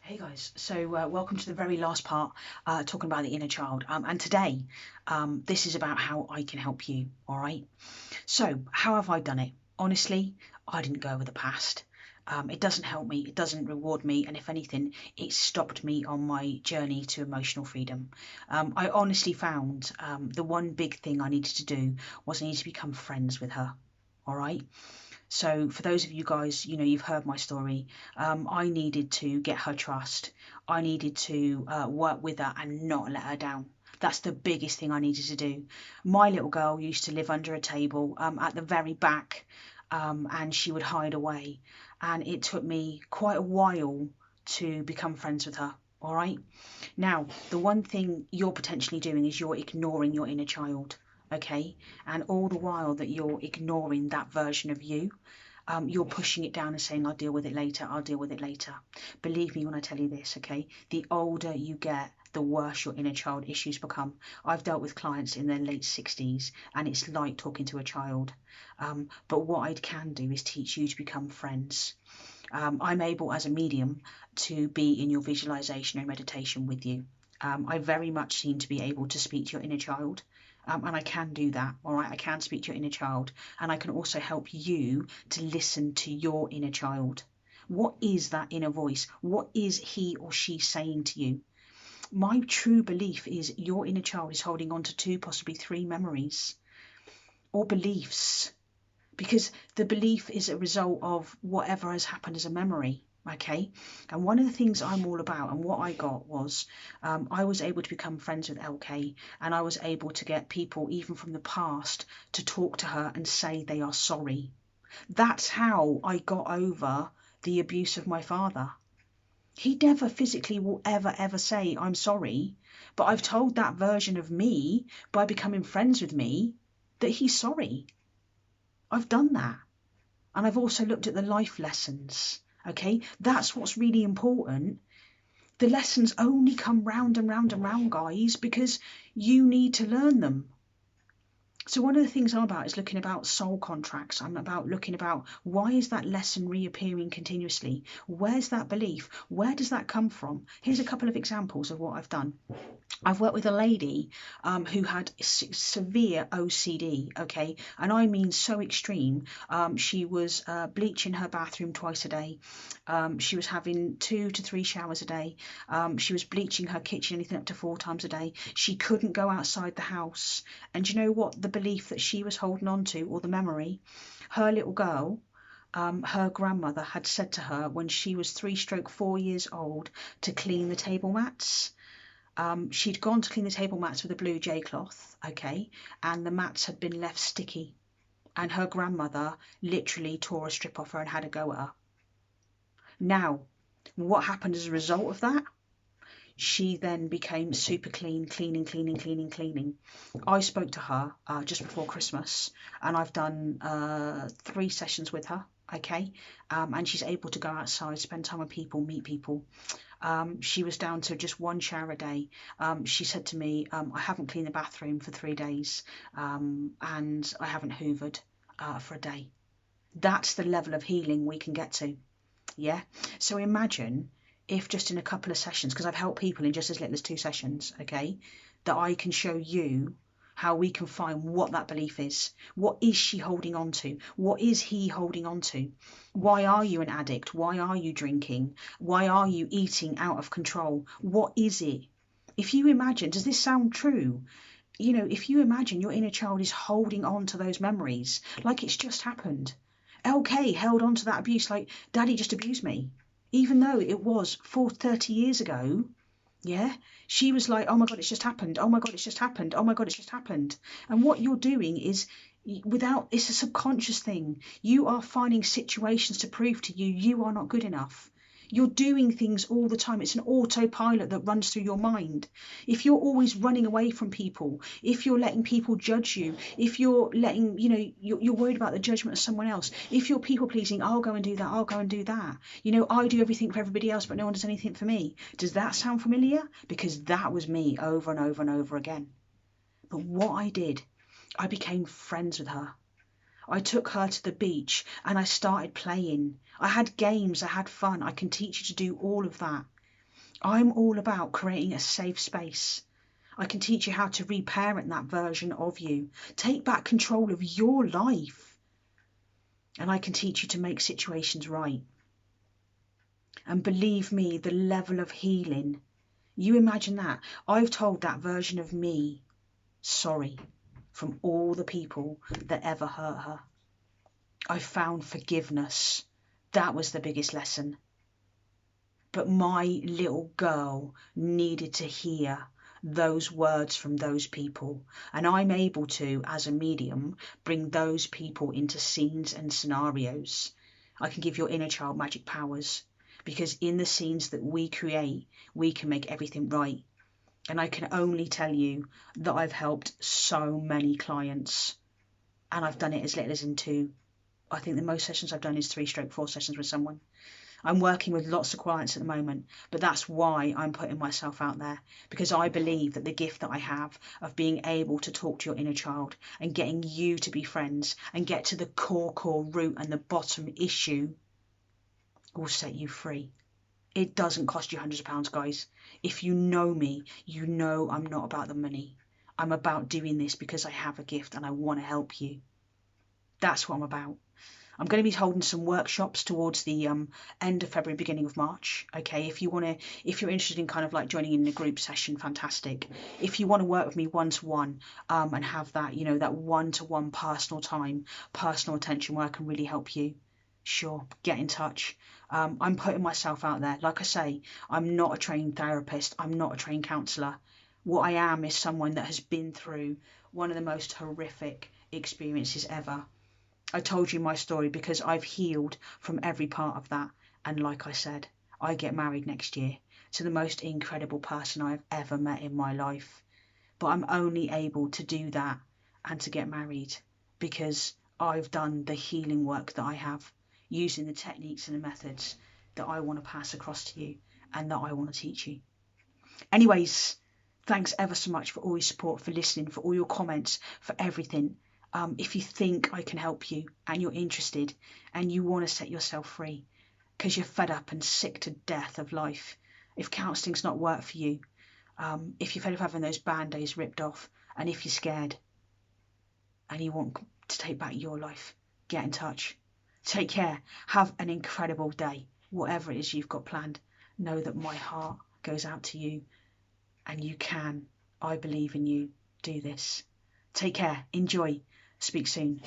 Hey guys, so welcome to the very last part, talking about the inner child. And today, this is about how I can help you. All right. So, how have I done it? Honestly, I didn't go over the past. It doesn't help me. It doesn't reward me. And if anything, it stopped me on my journey to emotional freedom. I honestly found the one big thing I needed to do was I needed to become friends with her. All right. So for those of you guys, you've heard my story. I needed to get her trust. I needed to work with her and not let her down. That's the biggest thing I needed to do. My little girl used to live under a table at the very back, and she would hide away. And it took me quite a while to become friends with her. All right. Now, the one thing you're potentially doing is you're ignoring your inner child. Okay. And all the while that you're ignoring that version of you, you're pushing it down and saying, I'll deal with it later, I'll deal with it later. Believe me when I tell you this, okay? The older you get, the worse your inner child issues become. I've dealt with clients in their late 60s and it's like talking to a child. But what I can do is teach you to become friends. I'm able as a medium to be in your visualization and meditation with you. I very much seem to be able to speak to your inner child. And I can do that, all right? I can speak to your inner child, and I can also help you to listen to your inner child. What is that inner voice? What is he or she saying to you? My true belief is your inner child is holding on to 2, possibly 3 memories or beliefs, because the belief is a result of whatever has happened as a memory. Okay, and one of the things I'm all about and what I got was I was able to become friends with LK, and I was able to get people even from the past to talk to her and say they are sorry. That's how I got over the abuse of my father. He never physically will ever say I'm sorry, but I've told that version of me by becoming friends with me that he's sorry. I've done that. And I've also looked at the life lessons. Okay, that's what's really important. The lessons only come round and round and round, guys, because you need to learn them. So one of the things I'm about is looking about soul contracts. I'm about looking about why is that lesson reappearing continuously? Where's that belief? Where does that come from? Here's a couple of examples of what I've done. I've worked with a lady who had severe OCD, okay, and I mean so extreme. She was bleaching her bathroom twice a day. She was having 2 to 3 showers a day. She was bleaching her kitchen anything up to 4 times a day. She couldn't go outside the house. And you know what? The belief that she was holding on to, or the memory, her little girl, her grandmother had said to her when she was 3-4 years old to clean the table mats. She'd gone to clean the table mats with a blue J cloth, okay, and the mats had been left sticky. And her grandmother literally tore a strip off her and had a go at her. Now, what happened as a result of that? She then became super cleaning. I spoke to her just before Christmas, and I've done 3 sessions with her, okay, and she's able to go outside, spend time with people, meet people. She was down to just 1 shower a day. She said to me, I haven't cleaned the bathroom for 3 days, and I haven't hoovered for a day. That's the level of healing we can get to. Yeah. So imagine if just in a couple of sessions, because I've helped people in just as little as 2 sessions, okay, that I can show you how we can find what that belief is. What is she holding on to? What is he holding on to? Why are you an addict? Why are you drinking? Why are you eating out of control? What is it? If you imagine, does this sound true? You know, if you imagine your inner child is holding on to those memories like it's just happened. LK held on to that abuse like daddy just abused me, even though it was 30 years ago. Yeah, she was like, oh my God, it's just happened. Oh my God, it's just happened. Oh my God, it's just happened. And what you're doing is it's a subconscious thing. You are finding situations to prove to you you are not good enough. You're doing things all the time. It's an autopilot that runs through your mind. If you're always running away from people, if you're letting people judge you, if you're letting, you're worried about the judgment of someone else, if you're people pleasing, I'll go and do that, I'll go and do that. I do everything for everybody else, but no one does anything for me. Does that sound familiar? Because that was me over and over and over again. But what I did, I became friends with her. I took her to the beach and I started playing. I had games, I had fun. I can teach you to do all of that. I'm all about creating a safe space. I can teach you how to reparent that version of you. Take back control of your life. And I can teach you to make situations right. And believe me, the level of healing, you imagine that. I've told that version of me sorry from all the people that ever hurt her. I found forgiveness. That was the biggest lesson. But my little girl needed to hear those words from those people. And I'm able to, as a medium, bring those people into scenes and scenarios. I can give your inner child magic powers, because in the scenes that we create, we can make everything right. And I can only tell you that I've helped so many clients, and I've done it as little as in 2. I think the most sessions I've done is 3/4 sessions with someone. I'm working with lots of clients at the moment, but that's why I'm putting myself out there, because I believe that the gift that I have of being able to talk to your inner child and getting you to be friends and get to the core root and the bottom issue will set you free. It doesn't cost you hundreds of pounds, guys. If you know me, you know I'm not about the money. I'm about doing this because I have a gift and I want to help you. That's what I'm about. I'm going to be holding some workshops towards the end of February, beginning of March. Okay, if you're interested in kind of like joining in a group session, fantastic. If you want to work with me one-to-one and have that, you know, that one-to-one personal time, personal attention where I can really help you, sure, get in touch. I'm putting myself out there. Like I say, I'm not a trained therapist. I'm not a trained counsellor. What I am is someone that has been through one of the most horrific experiences ever. I told you my story because I've healed from every part of that. And like I said, I get married next year to the most incredible person I've ever met in my life. But I'm only able to do that and to get married because I've done the healing work that I have, using the techniques and the methods that I want to pass across to you and that I want to teach you. Anyways, thanks ever so much for all your support, for listening, for all your comments, for everything. If you think I can help you and you're interested and you want to set yourself free because you're fed up and sick to death of life, if counselling's not worked for you, if you're fed up having those band-aids ripped off, and if you're scared and you want to take back your life, get in touch. Take care. Have an incredible day. Whatever it is you've got planned, know that my heart goes out to you and you can. I believe in you. Do this. Take care. Enjoy. Speak soon.